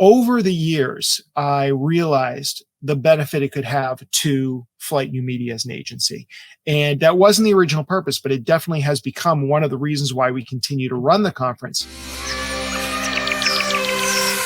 over the years, I realized the benefit it could have to Flyte New Media as an agency. And that wasn't the original purpose, but it definitely has become one of the reasons why we continue to run the conference.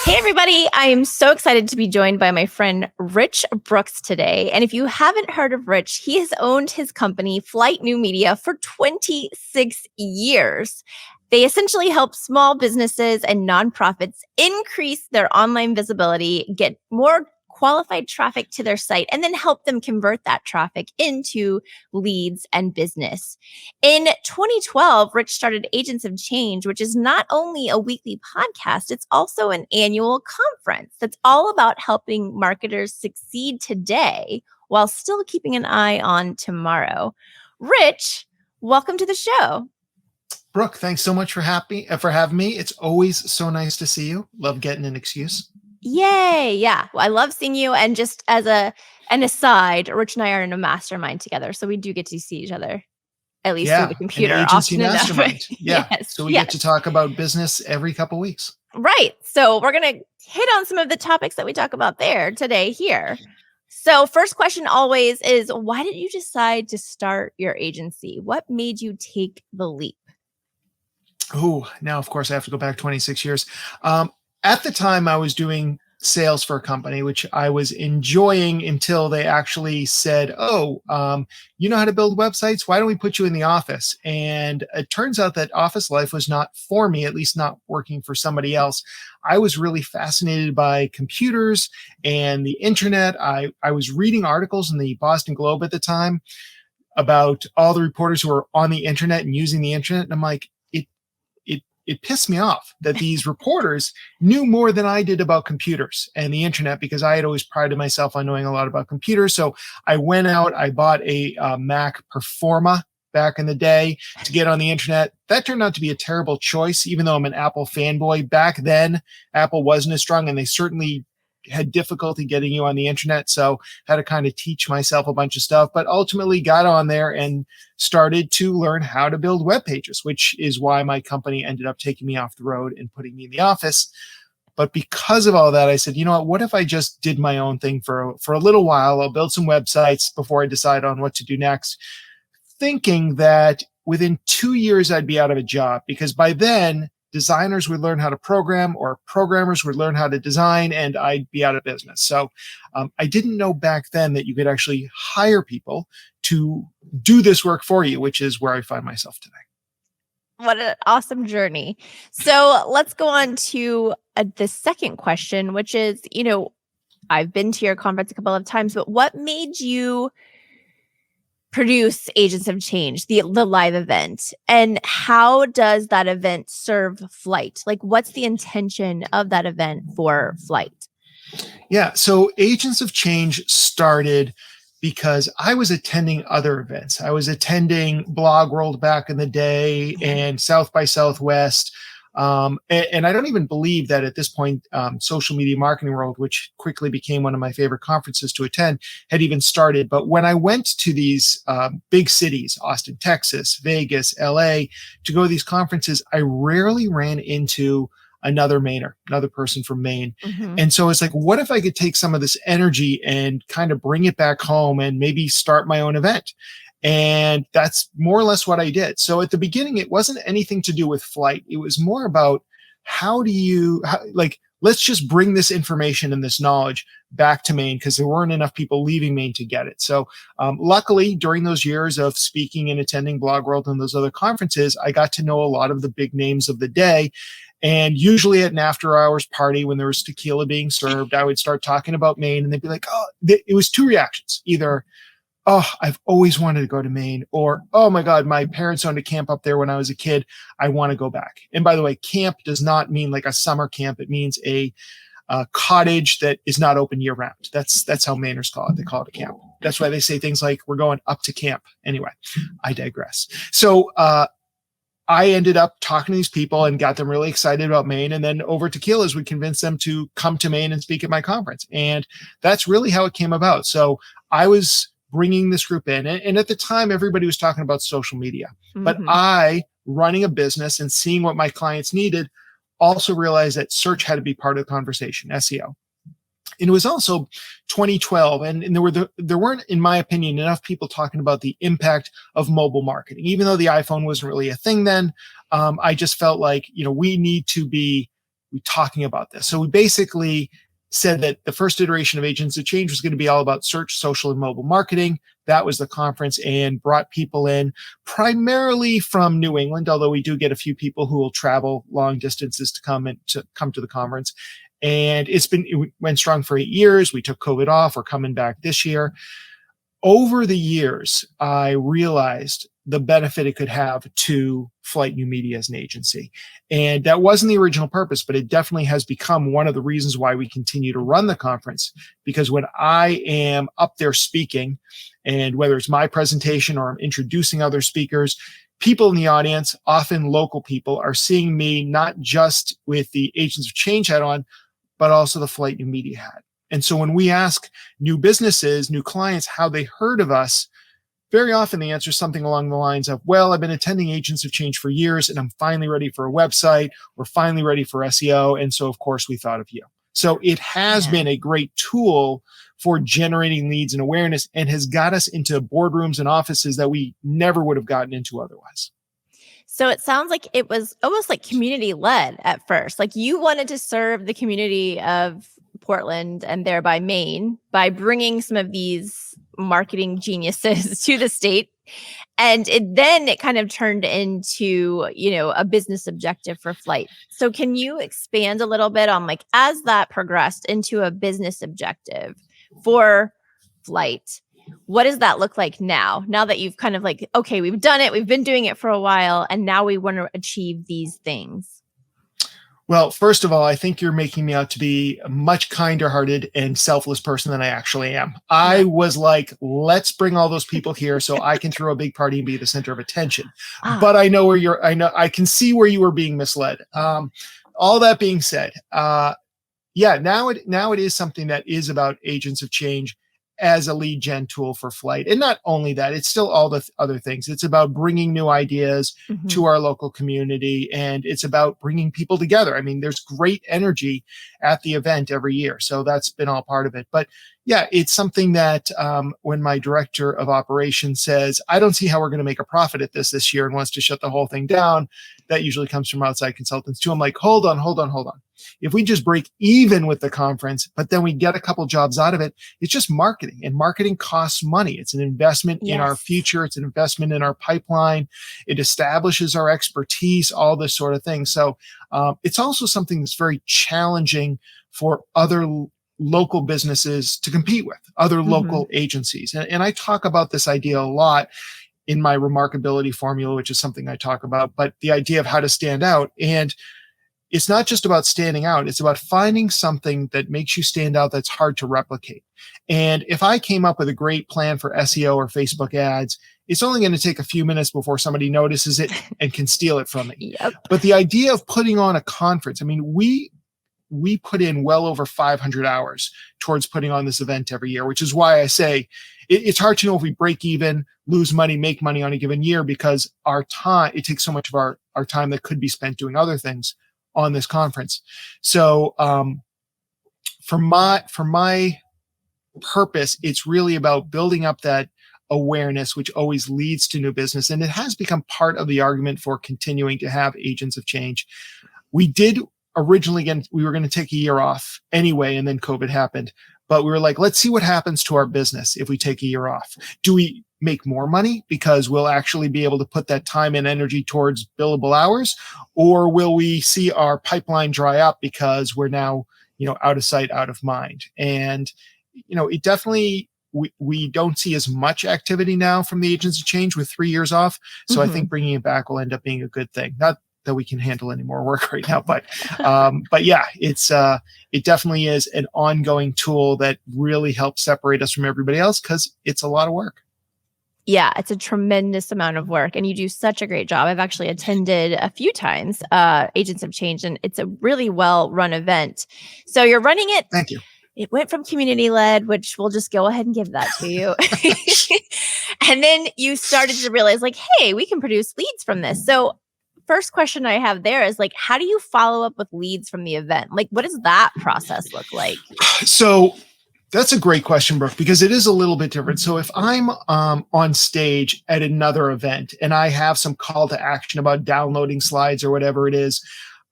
Hey, everybody. I am so excited to be joined by my friend Rich Brooks today. And if you haven't heard of Rich, he has owned his company, Flyte New Media, for 26 years. They essentially help small businesses and nonprofits increase their online visibility, get more qualified traffic to their site, and then help them convert that traffic into leads and business. In 2012, Rich started Agents of Change, which is not only a weekly podcast, it's also an annual conference that's all about helping marketers succeed today while still keeping an eye on tomorrow. Rich, welcome to the show. Brooke, thanks so much for having me. It's always so nice to see you. Love getting an excuse. Yay. Yeah. Well, I love seeing you. And just as an aside, Rich and I are in a mastermind together. So we do get to see each other, at least through the computer. An agency mastermind. Yeah. Yes, so we get to talk about business every couple weeks. Right. So we're going to hit on some of the topics that we talk about there today here. So first question always is, why did you decide to start your agency? What made you take the leap? Oh, now, of course, I have to go back 26 years. At the time, I was doing sales for a company, which I was enjoying until they actually said, you know how to build websites? Why don't we put you in the office? And it turns out that office life was not for me, at least not working for somebody else. I was really fascinated by computers and the internet. I was reading articles in the Boston Globe at the time about all the reporters who were on the internet and using the internet. And I'm like, it pissed me off that these reporters knew more than I did about computers and the internet, because I had always prided myself on knowing a lot about computers. So I went out, I bought a Mac Performa back in the day to get on the internet. That turned out to be a terrible choice, even though I'm an Apple fanboy. Back then, Apple wasn't as strong, and they certainly had difficulty getting you on the internet. So had to kind of teach myself a bunch of stuff, but ultimately got on there and started to learn how to build web pages, which is why my company ended up taking me off the road and putting me in the office. But because of all that, I said, you know what if I just did my own thing for a little while? I'll build some websites before I decide on what to do next, thinking that within 2 years I'd be out of a job, because by then designers would learn how to program, or programmers would learn how to design, and I'd be out of business. So I didn't know back then that you could actually hire people to do this work for you, which is where I find myself today. What an awesome journey. So let's go on to the second question, which is, I've been to your conference a couple of times, but what made you produce Agents of Change, the live event, and how does that event serve Flyte? Like, what's the intention of that event for Flyte? Yeah, so Agents of Change started because I was attending other events. I was attending Blog World back in the day and South by Southwest. And I don't even believe that at this point, Social Media Marketing World, which quickly became one of my favorite conferences to attend, had even started. But when I went to these big cities, Austin, Texas, Vegas, LA, to go to these conferences, I rarely ran into another Mainer, another person from Maine. Mm-hmm. And so it's like, what if I could take some of this energy and kind of bring it back home and maybe start my own event? And that's more or less what I did. So at the beginning, it wasn't anything to do with Flyte. It was more about let's just bring this information and this knowledge back to Maine, because there weren't enough people leaving Maine to get it. So luckily, during those years of speaking and attending Blog World and those other conferences, I got to know a lot of the big names of the day. And usually at an after hours party, when there was tequila being served, I would start talking about Maine, and they'd be like, it was two reactions. Either, I've always wanted to go to Maine, or, oh my God, my parents owned a camp up there when I was a kid. I want to go back. And by the way, camp does not mean like a summer camp. It means a cottage that is not open year round. That's how Mainers call it. They call it a camp. That's why they say things like, we're going up to camp. Anyway, I digress. So, I ended up talking to these people and got them really excited about Maine. And then over tequilas, we convinced them to come to Maine and speak at my conference. And that's really how it came about. So I was bringing this group in. And at the time, everybody was talking about social media. Mm-hmm. But I, running a business and seeing what my clients needed, also realized that search had to be part of the conversation, SEO. And it was also 2012, and there weren't, in my opinion, enough people talking about the impact of mobile marketing. Even though the iPhone wasn't really a thing then, I just felt like, we need to be talking about this. So we basically said that the first iteration of Agents of Change was going to be all about search, social, and mobile marketing. That was the conference, and brought people in primarily from New England, although we do get a few people who will travel long distances to come to the conference. And it went strong for 8 years. We took COVID off. We're coming back this year. Over the years, I realized the benefit it could have to Flyte New Media as an agency. And that wasn't the original purpose, but it definitely has become one of the reasons why we continue to run the conference. Because when I am up there speaking, and whether it's my presentation or I'm introducing other speakers, people in the audience, often local people, are seeing me not just with the Agents of Change hat on, but also the Flyte New Media hat. And so when we ask new businesses, new clients, how they heard of us, very often the answer is something along the lines of, well, I've been attending Agents of Change for years, and I'm finally ready for a website. We're finally ready for SEO. And so, of course, we thought of you. So it has been a great tool for generating leads and awareness, and has got us into boardrooms and offices that we never would have gotten into otherwise. So it sounds like it was almost like community led at first. Like you wanted to serve the community of Portland and thereby Maine by bringing some of these marketing geniuses to the state. And then it kind of turned into, a business objective for Flyte. So can you expand a little bit on as that progressed into a business objective for Flyte? What does that look like now that you've kind of okay, we've done it, we've been doing it for a while, and now we want to achieve these things? Well, first of all, I think you're making me out to be a much kinder hearted and selfless person than I actually am. I was like, let's bring all those people here so I can throw a big party and be the center of attention. But I know I can see where you were being misled. All that being said, now it is something that is about Agents of Change as a lead gen tool for Flyte. And not only that, it's still all the other things. It's about bringing new ideas to our local community, and it's about bringing people together. I mean, there's great energy at the event every year. So that's been all part of it. But yeah, it's something that when my director of operations says, I don't see how we're going to make a profit at this year, and wants to shut the whole thing down, that usually comes from outside consultants too. I'm like, hold on. If we just break even with the conference, but then we get a couple jobs out of it, it's just marketing, and marketing costs money. It's an investment in our future. It's an investment in our pipeline. It establishes our expertise, all this sort of thing. So it's also something that's very challenging for other local businesses to compete with, other local agencies. And I talk about this idea a lot in my remarkability formula, which is something I talk about, but the idea of how to stand out. And it's not just about standing out. It's about finding something that makes you stand out that's hard to replicate. And if I came up with a great plan for SEO or Facebook ads, it's only going to take a few minutes before somebody notices it and can steal it from me. But the idea of putting on a conference, I mean, we put in well over 500 hours towards putting on this event every year, which is why I say it's hard to know if we break even, lose money, make money on a given year, because it takes so much of our time that could be spent doing other things on this conference. So for my purpose, it's really about building up that awareness, which always leads to new business. And it has become part of the argument for continuing to have Agents of Change. We did originally, again, we were going to take a year off anyway, and then COVID happened. But we were like, let's see what happens to our business if we take a year off. Do we make more money because we'll actually be able to put that time and energy towards billable hours? Or will we see our pipeline dry up because we're now, out of sight, out of mind? And, it definitely, we don't see as much activity now from the Agents of Change with 3 years off. So I think bringing it back will end up being a good thing. Not that we can handle any more work right now, but yeah, it definitely is an ongoing tool that really helps separate us from everybody else, because it's a lot of work. Yeah, it's a tremendous amount of work, and you do such a great job. I've actually attended a few times Agents of Change, and it's a really well-run event. So you're running it. Thank you. It went from community-led, which we'll just go ahead and give that to you. And then you started to realize, hey, we can produce leads from this. So first question I have there is like, how do you follow up with leads from the event? Like, what does that process look like? So that's a great question, Brooke, because it is a little bit different. So if I'm on stage at another event and I have some call to action about downloading slides or whatever it is,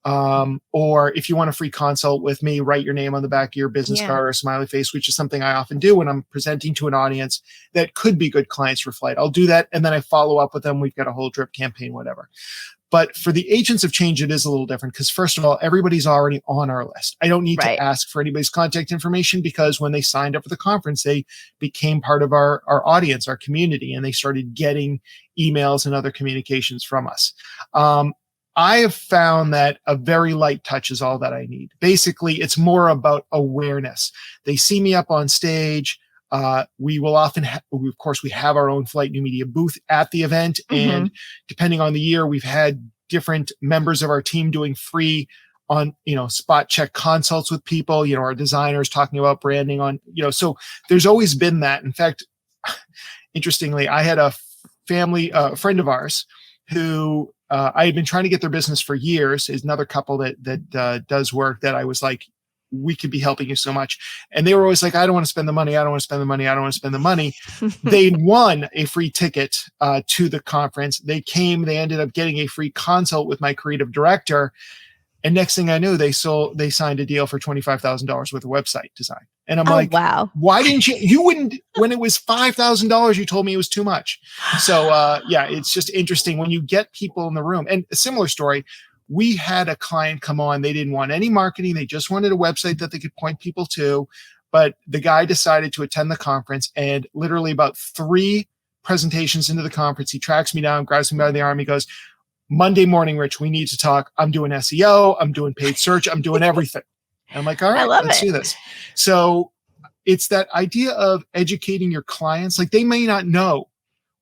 or if you want a free consult with me, write your name on the back of your business card or a smiley face, which is something I often do when I'm presenting to an audience that could be good clients for Flyte. I'll do that, and then I follow up with them. We've got a whole drip campaign, whatever. But for the agents of change, it is a little different because, first of all, everybody's already on our list. I don't need to ask for anybody's contact information because when they signed up for the conference, they became part of our audience, our community, and they started getting emails and other communications from us. I have found that a very light touch is all that I need. Basically, it's more about awareness. They see me up on stage. We will often, of course, we have our own Flyte New Media booth at the event. And depending on the year, we've had different members of our team doing free on, spot check consults with people, our designers talking about branding on, so there's always been that. In fact, interestingly, I had a friend of ours who, I had been trying to get their business for years. Is another couple that does work that I was like, we could be helping you so much. And they were always like, I don't want to spend the money. I don't want to spend the money. I don't want to spend the money. They won a free ticket to the conference. They came, they ended up getting a free consult with my creative director. And next thing I knew, they signed a deal for $25,000 worth of website design. And I'm like, wow, why didn't you wouldn't, when it was $5,000, you told me it was too much. So it's just interesting when you get people in the room. And a similar story, we had a client come on, they didn't want any marketing. They just wanted a website that they could point people to. But the guy decided to attend the conference, and literally about 3 presentations into the conference, he tracks me down, grabs me by the arm. He goes, Monday morning, Rich, we need to talk. I'm doing SEO. I'm doing paid search. I'm doing everything. And I'm like, all right, let's do this. So it's that idea of educating your clients. Like, they may not know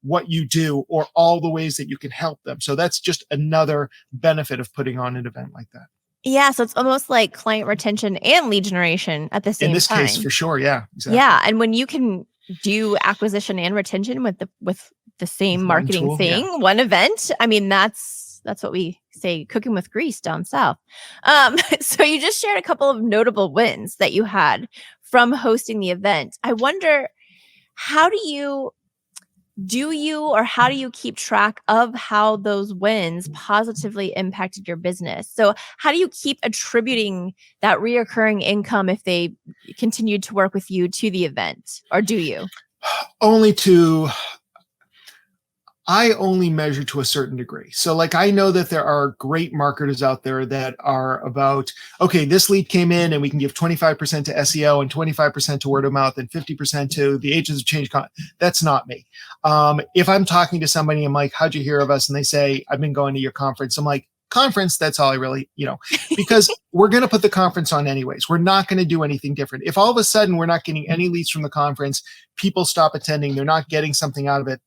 what you do or all the ways that you can help them. So that's just another benefit of putting on an event like that. Yeah. So it's almost like client retention and lead generation at the same time. In this case, for sure. Yeah. Exactly. Yeah. And when you can do acquisition and retention with the same marketing thing, one event, I mean, that's what we say, cooking with grease down south. So you just shared a couple of notable wins that you had from hosting the event. I wonder, how do you keep track of how those wins positively impacted your business? So how do you keep attributing that reoccurring income if they continued to work with you to the event, or do you? I only measure to a certain degree. So like, I know that there are great marketers out there that are about, okay, this lead came in and we can give 25% to SEO and 25% to word of mouth and 50% to the agents of change. That's not me. If I'm talking to somebody, I'm like, how'd you hear of us? And they say, I've been going to your conference. I'm like, conference, that's all I really, because we're going to put the conference on anyways. We're not going to do anything different. If all of a sudden we're not getting any leads from the conference, people stop attending, they're not getting something out of it,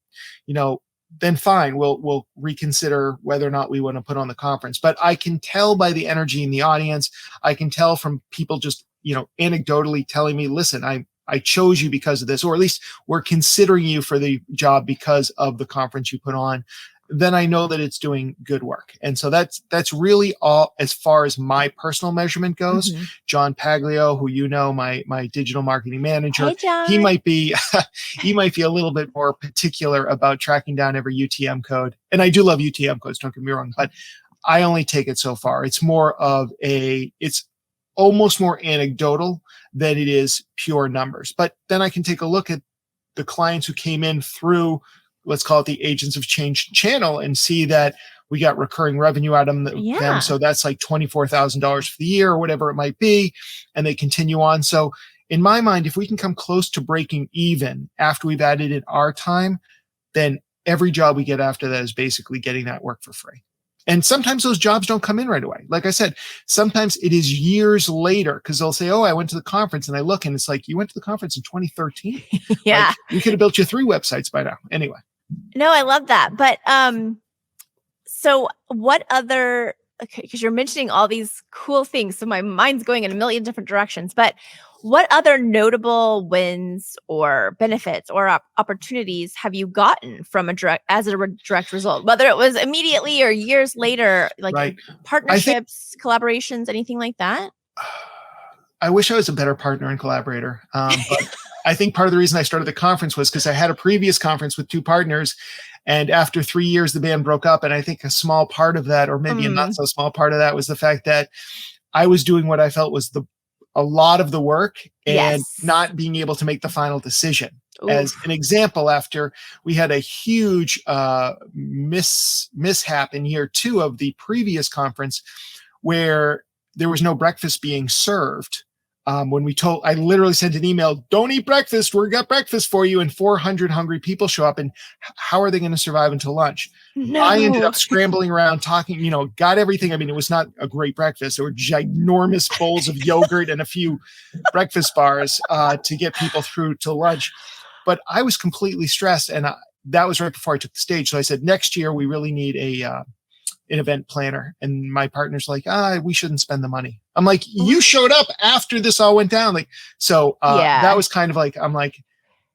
then fine, we'll reconsider whether or not we want to put on the conference. But I can tell by the energy in the audience. I can tell from people just, anecdotally telling me, listen, I chose you because of this, or at least we're considering you for the job because of the conference you put on. Then I know that it's doing good work. And so that's really all as far as my personal measurement goes. John Paglio, who my digital marketing manager, hey, John. he might be a little bit more particular about tracking down every UTM code. And I do love UTM codes, don't get me wrong, but I only take it so far. It's it's almost more anecdotal than it is pure numbers. But then I can take a look at the clients who came in through, let's call it the Agents of Change channel, and see that we got recurring revenue out of them. So that's like $24,000 for the year or whatever it might be. And they continue on. So in my mind, if we can come close to breaking even after we've added in our time, then every job we get after that is basically getting that work for free. And sometimes those jobs don't come in right away. Like I said, sometimes it is years later, because they'll say, oh, I went to the conference, and I look and it's like, you went to the conference in 2013. Yeah. Like, we could have built you 3 websites by now. Anyway. No, I love that. But so what other, because you're mentioning all these cool things, so my mind's going in a million different directions, but What other notable wins or benefits or opportunities have you gotten from direct result, whether it was immediately or years later, like Right. I think partnerships, collaborations, anything like that? I wish I was a better partner and collaborator. But I think part of the reason I started the conference was because I had a previous conference with two partners. And after 3 years, the band broke up. And I think a small part of that, or maybe a not so small part of that, was the fact that I was doing what I felt was a lot of the work and Yes. not being able to make the final decision. As Oof. an example, after we had a huge mishap in year 2 of the previous conference, where there was no breakfast being served. When I literally sent an email, don't eat breakfast. We got breakfast for you. And 400 hungry people show up. And how are they going to survive until lunch? I ended No. up scrambling around talking, got everything. I mean, it was not a great breakfast. There were ginormous bowls of yogurt and a few breakfast bars to get people through to lunch. But I was completely stressed. And that was right before I took the stage. So I said, next year, we really need an event planner. And my partner's like, we shouldn't spend the money. I'm like, you showed up after this all went down. That Yeah. was kind of like, I'm like,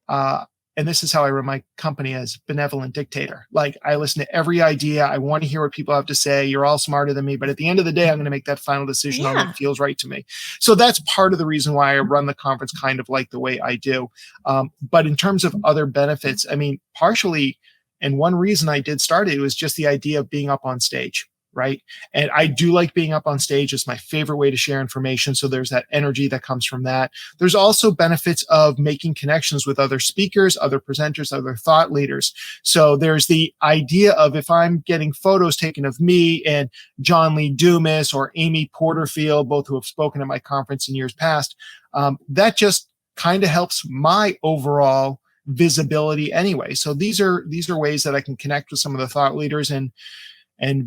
and this is how I run my company, as benevolent dictator. Like, I listen to every idea. I want to hear what people have to say. You're all smarter than me. But at the end of the day, I'm going to make that final decision on what feels right to me. So that's part of the reason why I run the conference kind of like the way I do. But in terms of other benefits, I mean, partially, and one reason I did start it was just the idea of being up on stage, right? And I do like being up on stage. It's my favorite way to share information. So there's that energy that comes from that. There's also benefits of making connections with other speakers, other presenters, other thought leaders. So there's the idea of, if I'm getting photos taken of me and John Lee Dumas or Amy Porterfield, both who have spoken at my conference in years past, that just kind of helps my overall visibility anyway. So these are ways that I can connect with some of the thought leaders and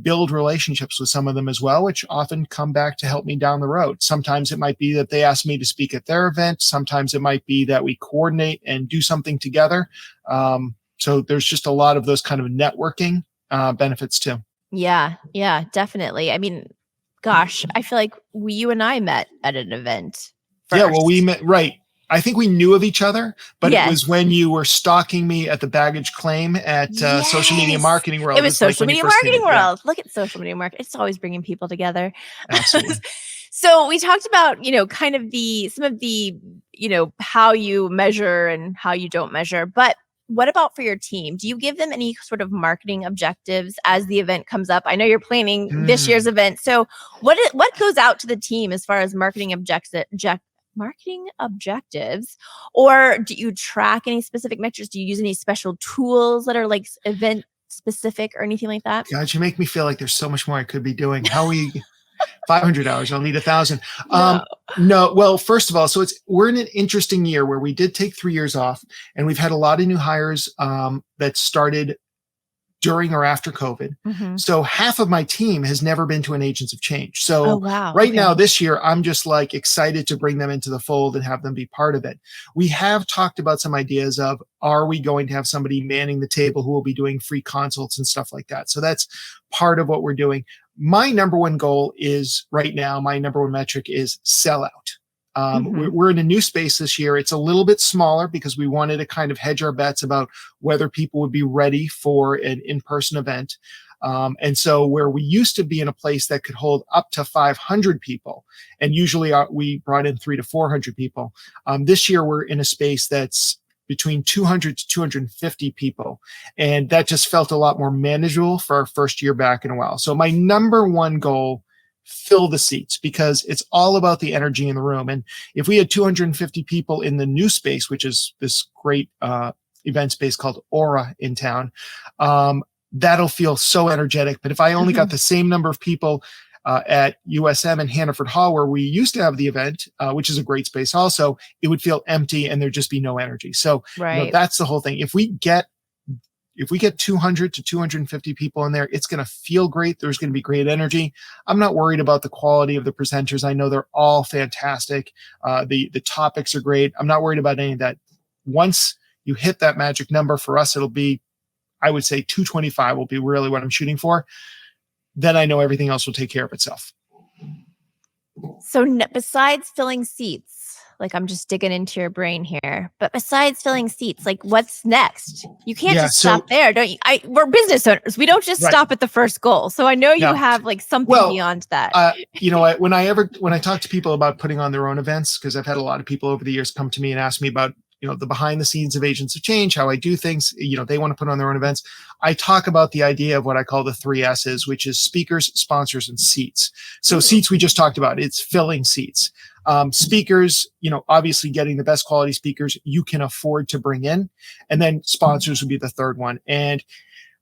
build relationships with some of them as well, which often come back to help me down the road. Sometimes it might be that they ask me to speak at their event. Sometimes it might be that we coordinate and do something together. So there's just a lot of those kind of networking benefits too. Yeah, definitely. I mean, gosh, I feel like you and I met at an event Yeah, well, we first. met, right. I think we knew of each other, but it Yes. was when you were stalking me at the baggage claim at Social Media Yes. Marketing World. It was It's like social when you media first came marketing in. Yeah, world. Look at social media marketing. It's always bringing people together. absolutely. So we talked about, kind of some of the, how you measure and how you don't measure, but what about for your team? Do you give them any sort of marketing objectives as the event comes up? I know you're planning this year's event. So what goes out to the team as far as marketing objectives, or do you track any specific metrics? Do you use any special tools that are like event specific or anything like that? God, you make me feel like there's so much more I could be doing. How are we? 500 hours. I'll need 1,000. No. No, well, first of all, so we're in an interesting year where we did take 3 years off, and we've had a lot of new hires that started during or after COVID. Mhm. So half of my team has never been to an Agents of Change. Oh, So wow. right Okay. now, this year, I'm just like excited to bring them into the fold and have them be part of it. We have talked about some ideas of, are we going to have somebody manning the table who will be doing free consults and stuff like that? So that's part of what we're doing. My number one goal is right now, my number one metric is sellout. Mhm. We're in a new space this year. It's a little bit smaller because we wanted to kind of hedge our bets about whether people would be ready for an in-person event. And so where we used to be in a place that could hold up to 500 people, and usually we brought in 300 to 400 people, this year we're in a space that's between 200 to 250 people. And that just felt a lot more manageable for our first year back in a while. So my number one goal, fill the seats, because it's all about the energy in the room. And if we had 250 people in the new space, which is this great event space called Aura in town, that'll feel so energetic. But if I only got the same number of people at USM and Hannaford Hall, where we used to have the event, which is a great space also, it would feel empty and there'd just be no energy. So Right. that's the whole thing. If we get 200 to 250 people in there, it's going to feel great. There's going to be great energy. I'm not worried about the quality of the presenters. I know they're all fantastic. The topics are great. I'm not worried about any of that. Once you hit that magic number, for us, it'll be, I would say 225 will be really what I'm shooting for. Then I know everything else will take care of itself. So besides filling seats, like I'm just digging into your brain here. But besides filling seats, like what's next? You can't Yeah. just stop there, don't you? We're business owners. We don't just Right. stop at the first goal. So I know you No. have like something Well, beyond that. when I talk to people about putting on their own events, because I've had a lot of people over the years come to me and ask me about, the behind the scenes of Agents of Change, how I do things, they want to put on their own events. I talk about the idea of what I call the 3 S's, which is speakers, sponsors, and seats. So seats, we just talked about, it's filling seats. Speakers, obviously getting the best quality speakers you can afford to bring in. And then sponsors would be the third one. And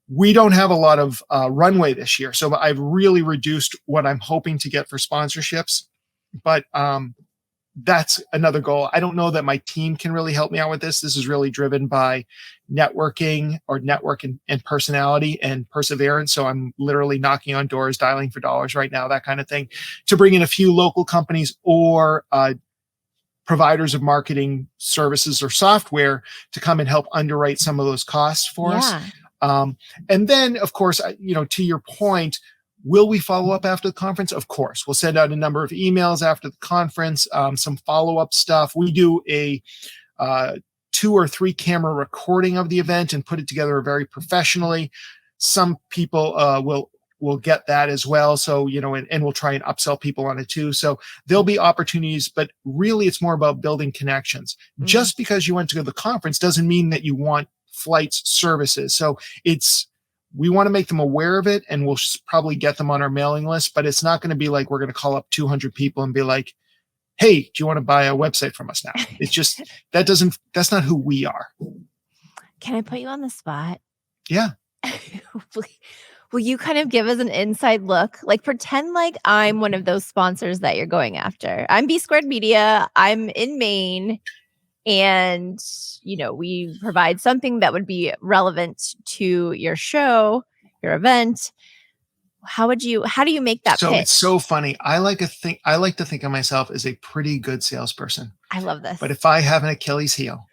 we don't have a lot of runway this year. So I've really reduced what I'm hoping to get for sponsorships. But that's another goal. I don't know that my team can really help me out with this. This is really driven by networking or network and personality and perseverance. So I'm literally knocking on doors, dialing for dollars right now, that kind of thing, to bring in a few local companies or providers of marketing services or software to come and help underwrite some of those costs for us. And then, of course, to your point, will we follow up after the conference? Of course. We'll send out a number of emails after the conference, some follow-up stuff. We do a 2 or 3 camera recording of the event and put it together very professionally. Some people will get that as well. So, and we'll try and upsell people on it too. So there'll be opportunities, but really it's more about building connections. Mm-hmm. Just because you went to the conference doesn't mean that you want Flyte's services. So we want to make them aware of it, and we'll probably get them on our mailing list, but it's not going to be like we're going to call up 200 people and be like, hey, do you want to buy a website from us now? It's just, that's not who we are. Can I put you on the spot? Yeah. Will you kind of give us an inside look? Like pretend like I'm one of those sponsors that you're going after. I'm B Squared Media. I'm in Maine. And, we provide something that would be relevant to your show, your event. How do you make that pitch? It's so funny. I like to think of myself as a pretty good salesperson. I love this. But if I have an Achilles heel,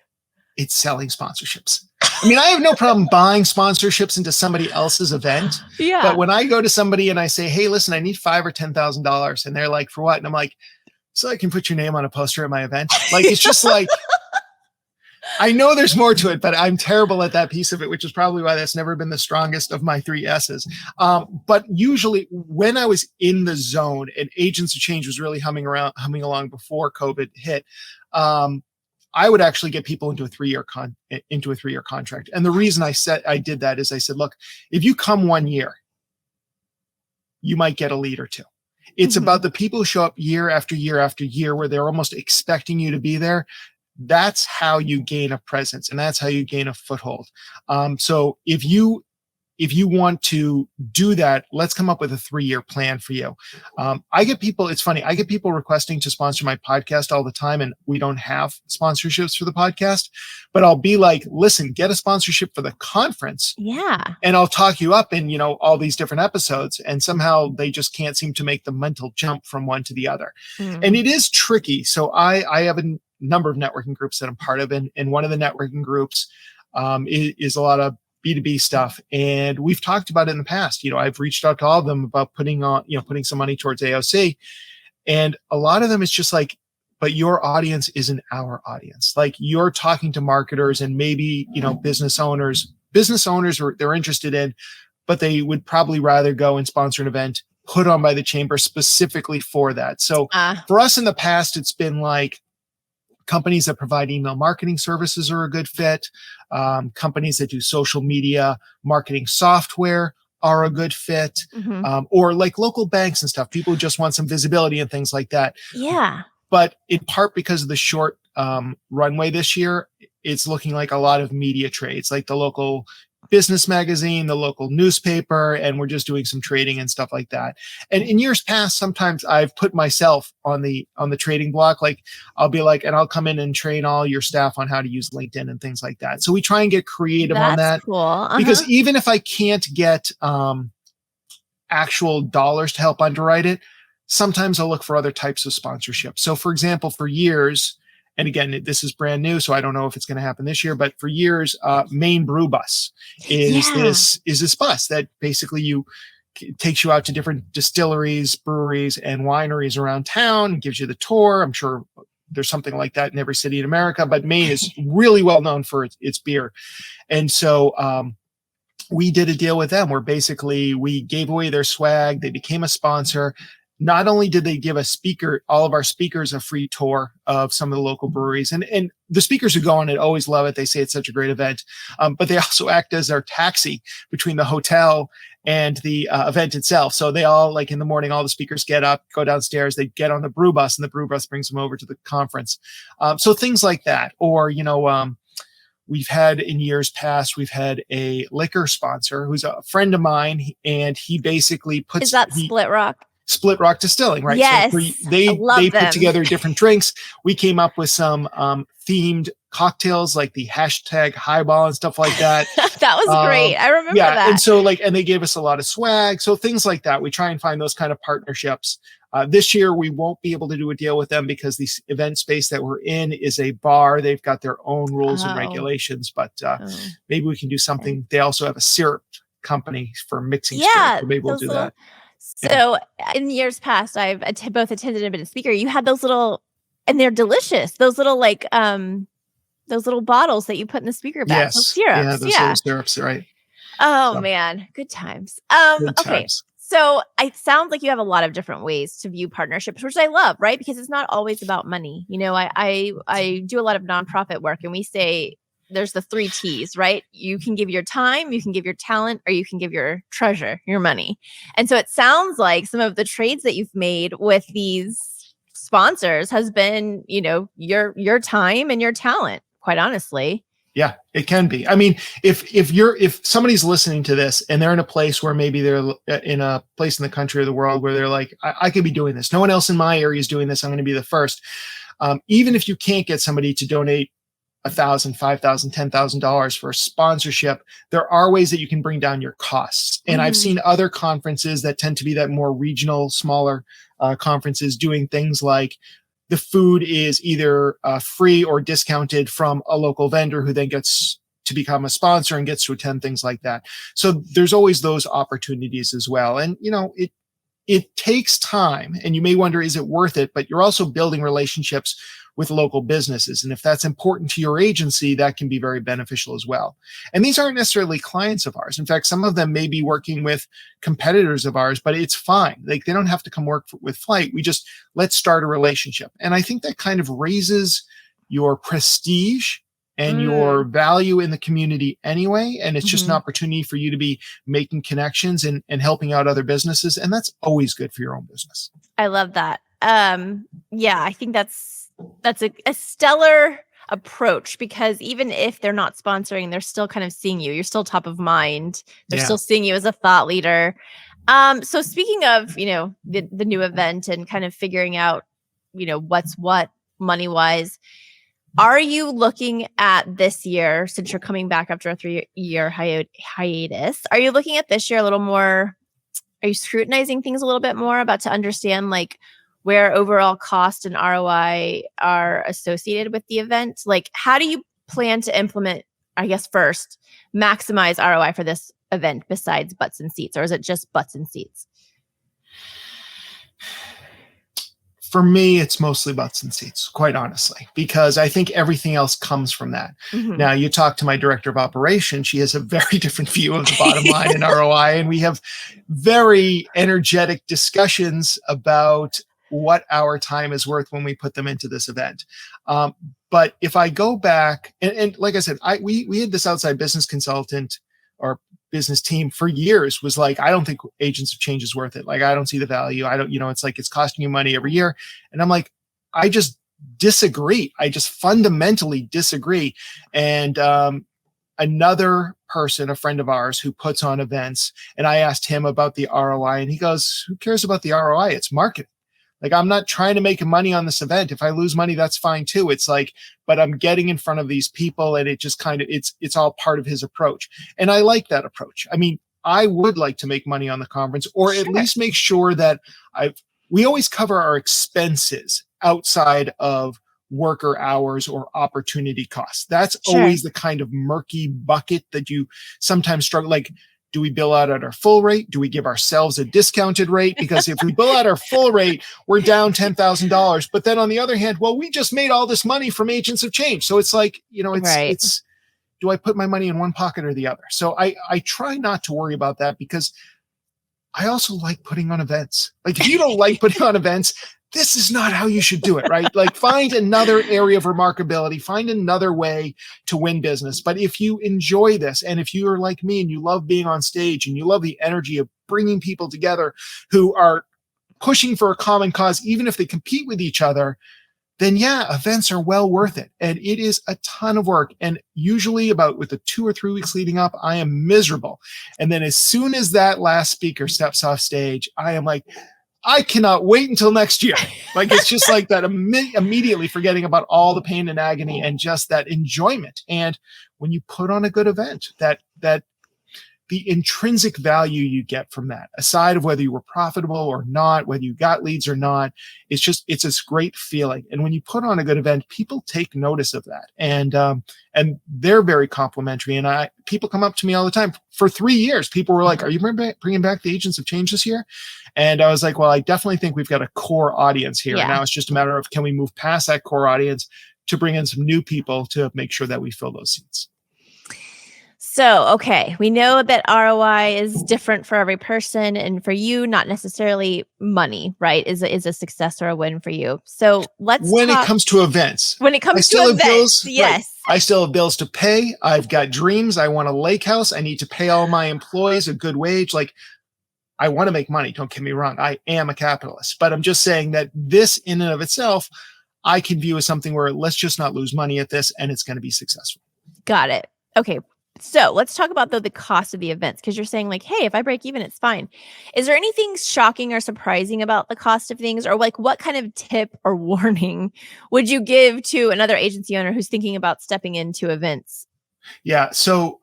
it's selling sponsorships. I mean, I have no problem buying sponsorships into somebody else's event. Yeah. But when I go to somebody and I say, hey, listen, I need $5,000 or $10,000, and they're like, for what? And I'm like, so I can put your name on a poster at my event. Like, it's just like, I know there's more to it, but I'm terrible at that piece of it, which is probably why that's never been the strongest of my 3 S's. But usually when I was in the zone and Agents of Change was really humming along before COVID hit, I would actually get people into a 3-year contract. And the reason I did that is I said, look, if you come 1 year, you might get a lead or 2. It's about the people who show up year after year after year where they're almost expecting you to be there. That's how you gain a presence, and that's how you gain a foothold. So if you want to do that, let's come up with a 3-year plan for you. It's funny, I get people requesting to sponsor my podcast all the time, and we don't have sponsorships for the podcast, but I'll be like, listen, get a sponsorship for the conference. Yeah. And I'll talk you up in, all these different episodes, and somehow they just can't seem to make the mental jump from one to the other. And it is tricky. So I have a number of networking groups that I'm part of, and one of the networking groups is a lot of B2B stuff. And we've talked about it in the past. I've reached out to all of them about putting some money towards AOC. And a lot of them, it's just like, but your audience isn't our audience. Like, you're talking to marketers and maybe, business owners they're interested in, but they would probably rather go and sponsor an event put on by the chamber specifically for that. So for us in the past, it's been like, companies that provide email marketing services are a good fit. Companies that do social media marketing software are a good fit. Or like local banks and stuff. People who just want some visibility and things like that. Yeah. But in part because of the short runway this year, it's looking like a lot of media trades, like the local business magazine, the local newspaper, and we're just doing some trading and stuff like that. And in years past, sometimes I've put myself on the trading block. Like, I'll be like, and I'll come in and train all your staff on how to use LinkedIn and things like that. So we try and get creative on that. Cool. Because even if I can't get actual dollars to help underwrite it, sometimes I'll look for other types of sponsorship. So for example, for years, and again, this is brand new, so I don't know if it's going to happen this year, but for years, Maine Brew Bus is this bus that basically takes you out to different distilleries, breweries, and wineries around town, gives you the tour. I'm sure there's something like that in every city in America, but Maine is really well known for its beer. And so we did a deal with them where basically we gave away their swag. They became a sponsor. Not only did they give all of our speakers a free tour of some of the local breweries, and the speakers who go on it always love it. They say it's such a great event, but they also act as our taxi between the hotel and the event itself. So they all, like in the morning, all the speakers get up, go downstairs, they get on the brew bus, and the brew bus brings them over to the conference. So things like that. Or, we've had in years past, we've had a liquor sponsor who's a friend of mine, and he basically puts— Is that Split Rock? Split Rock Distilling, right? Yes, So they them. put together different drinks. We came up with some themed cocktails like the hashtag highball and stuff like that. That was great. I remember that. And so and they gave us a lot of swag. So things like that. We try and find those kind of partnerships. This year, we won't be able to do a deal with them because the event space that we're in is a bar. They've got their own rules and regulations, but maybe we can do something. They also have a syrup company for mixing syrup. So maybe we'll do that. So in years past, I've both attended and been a speaker. You had those little, and they're delicious. Those little those little bottles that you put in the speaker bag. Yes. Those syrups. Yeah, those little syrups, right? Oh man, good times. Good Okay. times. So it sounds like you have a lot of different ways to view partnerships, which I love, right? Because it's not always about money. I do a lot of nonprofit work, and we say there's the 3 T's, right? You can give your time, you can give your talent, or you can give your treasure, your money. And so it sounds like some of the trades that you've made with these sponsors has been, your time and your talent, quite honestly. Yeah, it can be. I mean, if somebody's listening to this and they're in a place where maybe they're in a place in the country or the world where they're like, I could be doing this. No one else in my area is doing this. I'm going to be the first. Even if you can't get somebody to donate $1,000, $5,000, $10,000 for a sponsorship, there are ways that you can bring down your costs. And I've seen other conferences that tend to be that more regional, smaller conferences doing things like the food is either free or discounted from a local vendor who then gets to become a sponsor and gets to attend things like that. So there's always those opportunities as well. And, it takes time, and you may wonder, is it worth it? But you're also building relationships with local businesses. And if that's important to your agency, that can be very beneficial as well. And these aren't necessarily clients of ours. In fact, some of them may be working with competitors of ours, but it's fine. Like, they don't have to come work with Flyte. Let's start a relationship. And I think that kind of raises your prestige and your value in the community anyway. And it's just an opportunity for you to be making connections and helping out other businesses. And that's always good for your own business. I love that. Yeah, I think that's a stellar approach, because even if they're not sponsoring, they're still kind of seeing you. You're still top of mind. They're still seeing you as a thought leader. So speaking of, the new event and kind of figuring out, what's what money-wise, are you looking at this year, since you're coming back after a 3-year hiatus, are you looking at this year a little more? Are you scrutinizing things a little bit more to understand where overall cost and ROI are associated with the event? How do you plan to implement, I guess, first, maximize ROI for this event besides butts and seats? Or is it just butts and seats? For me, it's mostly butts and seats, quite honestly, because I think everything else comes from that. Now, you talk to my director of operations, she has a very different view of the bottom line and ROI, and we have very energetic discussions about what our time is worth when we put them into this event. But if I go back, and like I said, we had this outside business consultant or business team for years was like, I don't think agents of change is worth it. I don't see the value. I don't, it's like, it's costing you money every year. And I'm like, I just disagree. I just fundamentally disagree. And another person, a friend of ours who puts on events, and I asked him about the ROI, and he goes, who cares about the ROI? It's marketing. I'm not trying to make money on this event. If I lose money, that's fine too. It's but I'm getting in front of these people, and it just kind of, it's all part of his approach. And I like that approach. I mean, I would like to make money on the conference, or at least make sure that we always cover our expenses outside of worker hours or opportunity costs. That's always the kind of murky bucket that you sometimes struggle. Do we bill out at our full rate? Do we give ourselves a discounted rate? Because if we bill out our full rate, we're down $10,000. But then on the other hand, well, we just made all this money from agents of change. So it's like, Right. it's, do I put my money in one pocket or the other? So I try not to worry about that, because I also like putting on events. Like, if you don't like putting on events, this is not how you should do it, right? Like, find another area of remarkability, find another way to win business. But if you enjoy this, and if you are like me and you love being on stage and you love the energy of bringing people together who are pushing for a common cause, even if they compete with each other, then yeah, events are well worth it. And it is a ton of work. And usually about with the 2 or 3 weeks leading up, I am miserable. And then as soon as that last speaker steps off stage, I am like, I cannot wait until next year. Like, it's just like that, immediately forgetting about all the pain and agony and just that enjoyment. And when you put on a good event, that the intrinsic value you get from that, aside of whether you were profitable or not, whether you got leads or not, it's this great feeling. And when you put on a good event, people take notice of that. And they're very complimentary. And people come up to me all the time. For 3 years, people were like, are you bringing back the Agents of Change this year? And I was like, well, I definitely think we've got a core audience here. Yeah. And now it's just a matter of, can we move past that core audience to bring in some new people to make sure that we fill those seats? So, okay, we know that ROI is different for every person, and for you, not necessarily money, right? Is a success or a win for you. So when it comes to events, when it comes to events, bills, yes, right. I still have bills to pay. I've got dreams. I want a lake house. I need to pay all my employees a good wage. Like, I want to make money. Don't get me wrong. I am a capitalist, but I'm just saying that this in and of itself, I can view as something where let's just not lose money at this, and it's going to be successful. Got it. Okay. So let's talk about the cost of the events, because you're saying like, hey, if I break even, it's fine. Is there anything shocking or surprising about the cost of things, or like what kind of tip or warning would you give to another agency owner who's thinking about stepping into events? Yeah. So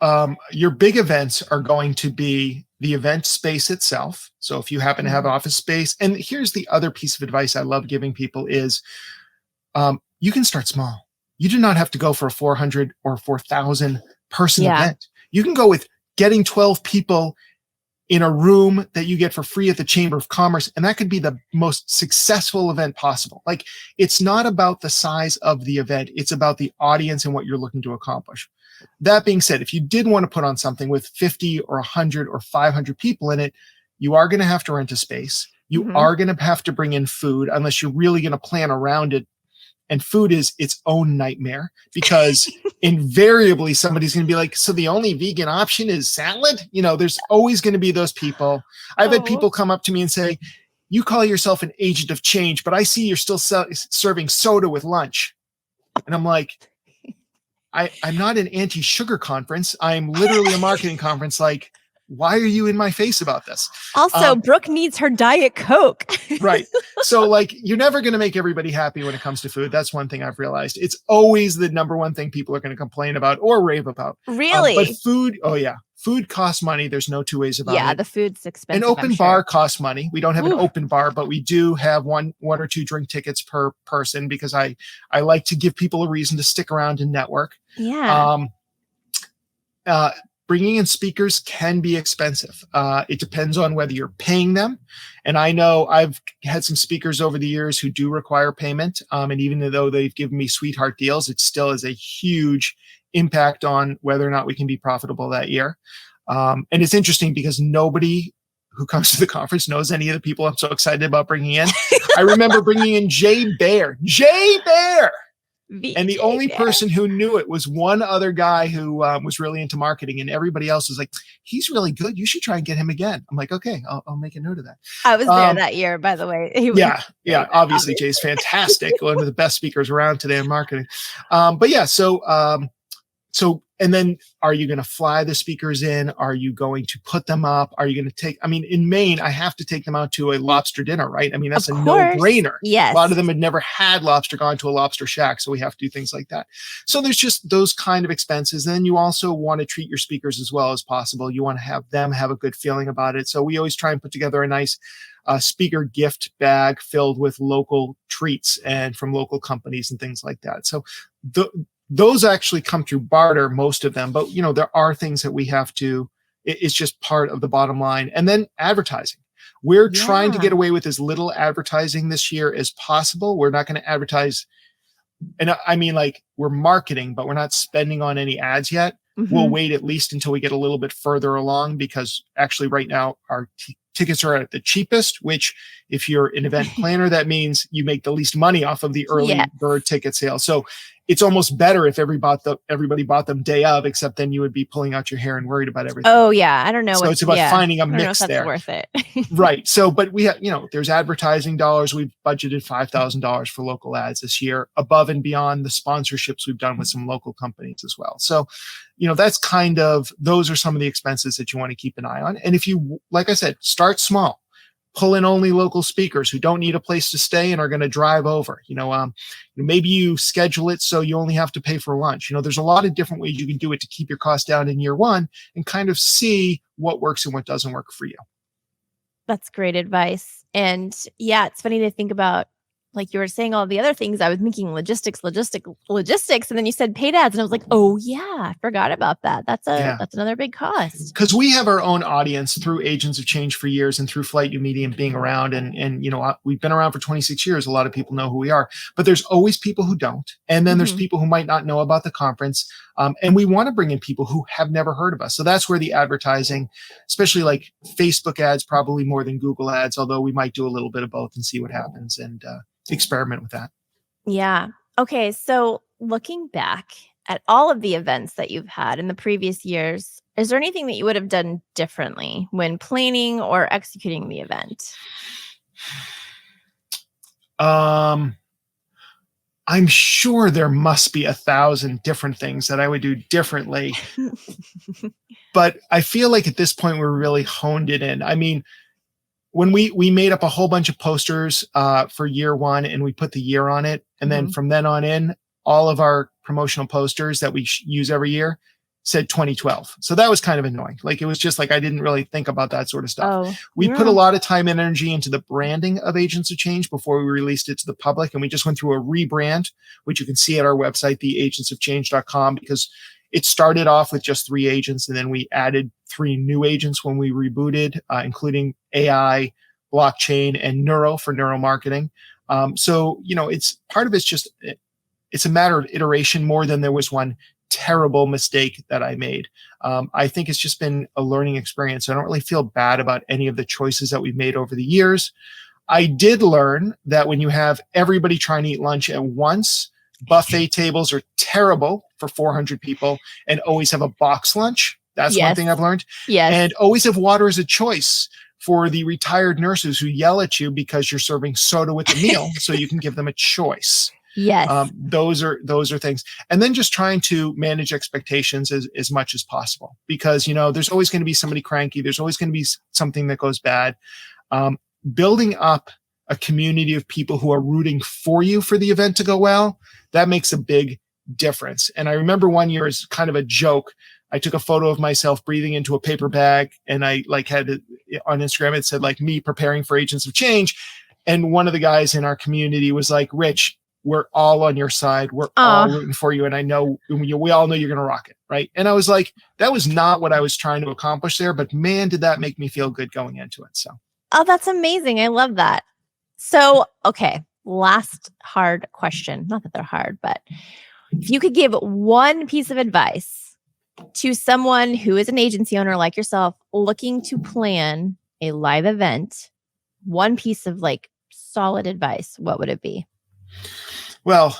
your big events are going to be the event space itself. So if you happen to have office space, and here's the other piece of advice I love giving people is you can start small. You do not have to go for a 400 or 4,000 person event. You can go with getting 12 people in a room that you get for free at the Chamber of Commerce, and that could be the most successful event possible. Like, it's not about the size of the event, it's about the audience and what you're looking to accomplish. That being said, if you did want to put on something with 50 or 100 or 500 people in it, you are going to have to rent a space. You are going to have to bring in food, unless you're really going to plan around it. And food is its own nightmare, because invariably somebody's going to be like, so the only vegan option is salad? There's always going to be those people. I've had people come up to me and say, you call yourself an agent of change, but I see you're still serving soda with lunch. And I'm like, I'm not an anti-sugar conference. I'm literally a marketing conference. Like, why are you in my face about this? Also, Brooke needs her Diet Coke. Right. So like, you're never going to make everybody happy when it comes to food. That's one thing I've realized. It's always the number one thing people are going to complain about or rave about. Really? But food, oh yeah. Food costs money. There's no two ways about it. Yeah, the food's expensive. An open bar costs money. We don't have an open bar, but we do have one or two drink tickets per person, because I like to give people a reason to stick around and network. Yeah. Bringing in speakers can be expensive. It depends on whether you're paying them. And I know I've had some speakers over the years who do require payment. And even though they've given me sweetheart deals, it still is a huge impact on whether or not we can be profitable that year. And it's interesting because nobody who comes to the conference knows any of the people I'm so excited about bringing in. I remember bringing in Jay Bear. And the only person who knew it was one other guy who was really into marketing, and everybody else was like, he's really good. You should try and get him again. I'm like, okay, I'll make a note of that. I was there that year, by the way. Yeah. Obviously, Jay's fantastic. One of the best speakers around today in marketing. But yeah, so, and then are you going to fly the speakers in? Are you going to put them up? Are you going to take, in Maine, I have to take them out to a lobster dinner, right? That's a no-brainer. Yes. A lot of them had never had lobster, gone to a lobster shack. So we have to do things like that. So there's just those kind of expenses. Then you also want to treat your speakers as well as possible. You want to have them have a good feeling about it. So we always try and put together a nice speaker gift bag filled with local treats and from local companies and things like that. So those actually come through barter, most of them, but there are things that we have to It's just part of the bottom line. And then advertising. We're trying to Yeah. get away with as little advertising this year as possible. We're not going to advertise. And I mean, like, we're marketing, but we're not spending on any ads yet. We'll Mhm. wait at least until we get a little bit further along, because actually right now our tickets are at the cheapest, which if you're an event planner, that means you make the least money off of the early Yes. bird ticket sale. So it's almost better if everybody bought them day of, except then you would be pulling out your hair and worried about everything. Oh, yeah. I don't know So what it's about yeah. finding a I don't know if mix that's there. worth it. Right. So, but we have, there's advertising dollars. We've budgeted $5,000 for local ads this year, above and beyond the sponsorships we've done with some local companies as well. So, that's those are some of the expenses that you want to keep an eye on. And if you, like I said, start small, pull in only local speakers who don't need a place to stay and are going to drive over. Maybe you schedule it so you only have to pay for lunch. There's a lot of different ways you can do it to keep your costs down in year one and kind of see what works and what doesn't work for you. That's great advice. And yeah, it's funny to think about, like you were saying all the other things. I was thinking logistics. And then you said paid ads. And I was like, oh yeah, I forgot about that. That's another big cost. Because we have our own audience through Agents of Change for years and through Flyte New Media and being around. And we've been around for 26 years. A lot of people know who we are, but there's always people who don't. And then there's people who might not know about the conference. And we want to bring in people who have never heard of us. So that's where the advertising, especially like Facebook ads, probably more than Google ads, although we might do a little bit of both and see what happens and experiment with that. Yeah. Okay. So looking back at all of the events that you've had in the previous years, is there anything that you would have done differently when planning or executing the event? I'm sure there must be 1,000 different things that I would do differently, but I feel like at this point we're really honed it in. I mean, when we made up a whole bunch of posters for year one and we put the year on it, and then from then on in, all of our promotional posters that we use every year said 2012. So that was kind of annoying. Like, it was just like I didn't really think about that sort of stuff. We put a lot of time and energy into the branding of Agents of Change before we released it to the public, and we just went through a rebrand, which you can see at our website, theagentsofchange.com, because it started off with just 3 agents, and then we added 3 new agents when we rebooted, including AI, blockchain, and neuro for neuromarketing. So, it's part of it's just, it's a matter of iteration more than there was one terrible mistake that I made. I think it's just been a learning experience. I don't really feel bad about any of the choices that we've made over the years. I did learn that when you have everybody trying to eat lunch at once, buffet tables are terrible for 400 people, and always have a box lunch. That's one thing I've learned. Yes. And always have water as a choice for the retired nurses who yell at you because you're serving soda with the meal, so you can give them a choice. Yes. Those are things. And then just trying to manage expectations as much as possible, because, there's always going to be somebody cranky. There's always going to be something that goes bad. Building up a community of people who are rooting for you for the event to go well, that makes a big difference. And I remember one year, as kind of a joke, I took a photo of myself breathing into a paper bag, and I had it on Instagram. It said like, me preparing for Agents of Change. And one of the guys in our community was like, Rich, we're all on your side. We're all rooting for you. And I know we all know you're going to rock it. Right. And I was like, that was not what I was trying to accomplish there, but man, did that make me feel good going into it. So. Oh, that's amazing. I love that. So, okay. Last hard question. Not that they're hard, but if you could give one piece of advice to someone who is an agency owner like yourself looking to plan a live event, one piece of like solid advice, what would it be? Well,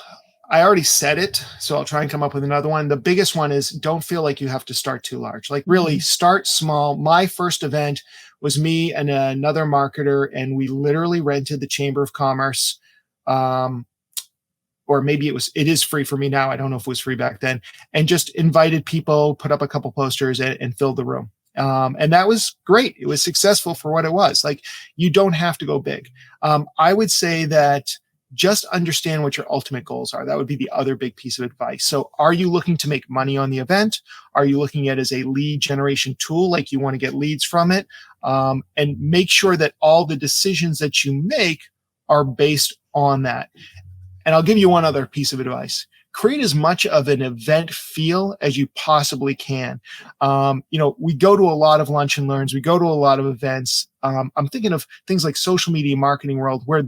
I already said it, so I'll try and come up with another one. The biggest one is, don't feel like you have to start too large. Like, really start small. My first event was me and another marketer, and we literally rented the Chamber of Commerce. Or maybe it is free for me now. I don't know if it was free back then, and just invited people, put up a couple posters and filled the room. And that was great. It was successful for what it was. Like, you don't have to go big. I would say that just understand what your ultimate goals are. That would be the other big piece of advice. So are you looking to make money on the event? Are you looking at it as a lead generation tool? Like, you want to get leads from it? And make sure that all the decisions that you make are based on that. And I'll give you one other piece of advice. create as much of an event feel as you possibly can. We go to a lot of lunch and learns, we go to a lot of events. I'm thinking of things like Social Media Marketing World, where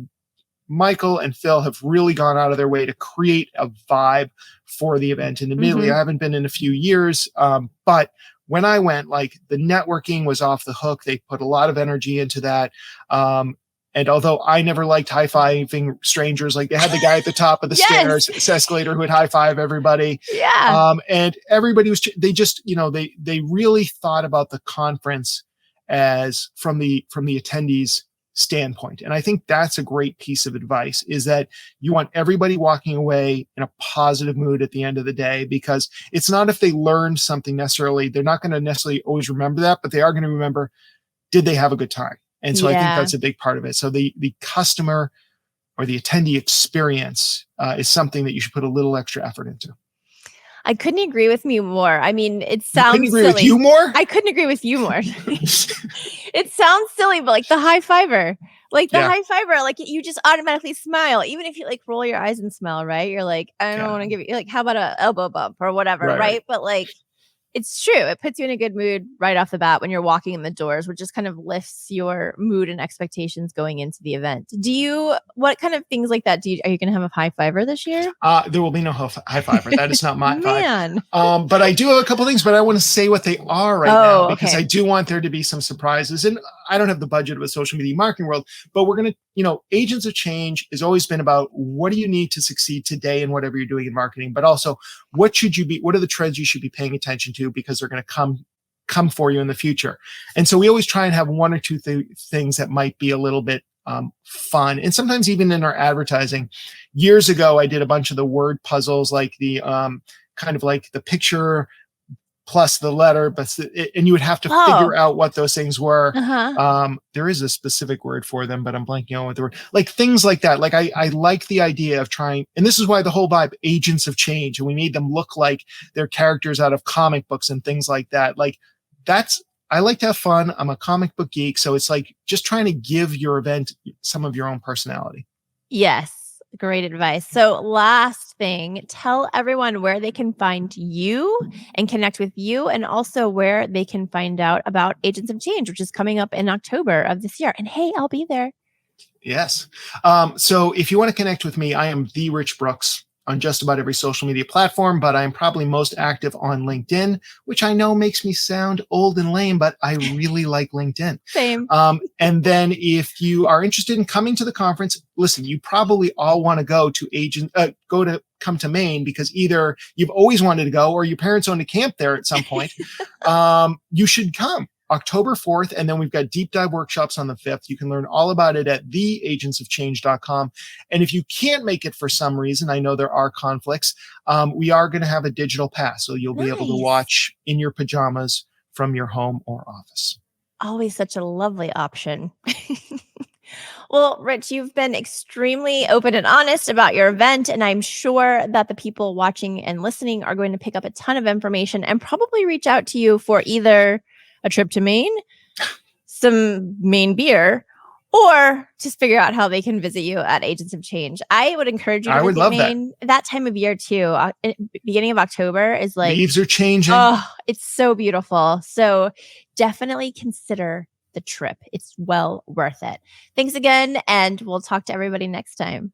Michael and Phil have really gone out of their way to create a vibe for the event. And admittedly, I haven't been in a few years, but when I went, like, the networking was off the hook. They put a lot of energy into that. And although I never liked high-fiving strangers, like, they had the guy at the top of the Yes. stairs, escalator, who would high-five everybody. Yeah. And everybody was, they just, they really thought about the conference as from the attendees standpoint. And I think that's a great piece of advice, is that you want everybody walking away in a positive mood at the end of the day, because it's not if they learned something necessarily, they're not going to necessarily always remember that, but they are going to remember, did they have a good time? And so I think that's a big part of it. So the customer or the attendee experience is something that you should put a little extra effort into. I couldn't agree with you more. I mean, it You couldn't sounds agree with silly. you more? I couldn't agree with you more. It sounds silly, but like the high fiver, like you just automatically smile, even if you like roll your eyes and smile, right? You're like, I don't want to give you, like, how about a elbow bump or whatever, right? But like, it's true. It puts you in a good mood right off the bat when you're walking in the doors, which just kind of lifts your mood and expectations going into the event. What kind of things like that are you going to have a high fiver this year? There will be no high fiver. That is not my Man. vibe. But I do have a couple things, but I want to say what they are now, because I do want there to be some surprises. And I don't have the budget of a Social Media Marketing World, but we're going to, Agents of Change has always been about, what do you need to succeed today in whatever you're doing in marketing, but also what are the trends you should be paying attention to, because they're going to come for you in the future. And so we always try and have one or two things that might be a little bit fun. And sometimes even in our advertising. Years ago, I did a bunch of the word puzzles, like the kind of like the picture plus the letter, and you would have to figure out what those things were. There is a specific word for them, but I'm blanking on what the word, like things like that. Like I like the idea of trying, and this is why the whole vibe, Agents of Change, and we made them look like they're characters out of comic books and things like that. Like I like to have fun. I'm a comic book geek. So it's like just trying to give your event some of your own personality. Yes. Great advice. So last thing, tell everyone where they can find you and connect with you, and also where they can find out about Agents of Change, which is coming up in October of this year. And hey, I'll be there. Yes. So if you want to connect with me, I am the Rich Brooks on just about every social media platform, but I'm probably most active on LinkedIn, which I know makes me sound old and lame, but I really like LinkedIn. Same. And then if you are interested in coming to the conference, listen, you probably all want to go to come to Maine, because either you've always wanted to go or your parents owned a camp there at some point. You should come. October 4th, and then we've got deep dive workshops on the 5th. You can learn all about it at theagentsofchange.com. And if you can't make it for some reason, I know there are conflicts, we are going to have a digital pass, so you'll be able to watch in your pajamas from your home or office. Always such a lovely option. Well, Rich, you've been extremely open and honest about your event, and I'm sure that the people watching and listening are going to pick up a ton of information and probably reach out to you for either a trip to Maine, some Maine beer, or just figure out how they can visit you at Agents of Change. I would encourage you to visit Maine that time of year too. Beginning of October is like, leaves are changing. Oh, it's so beautiful. So definitely consider the trip. It's well worth it. Thanks again, and we'll talk to everybody next time.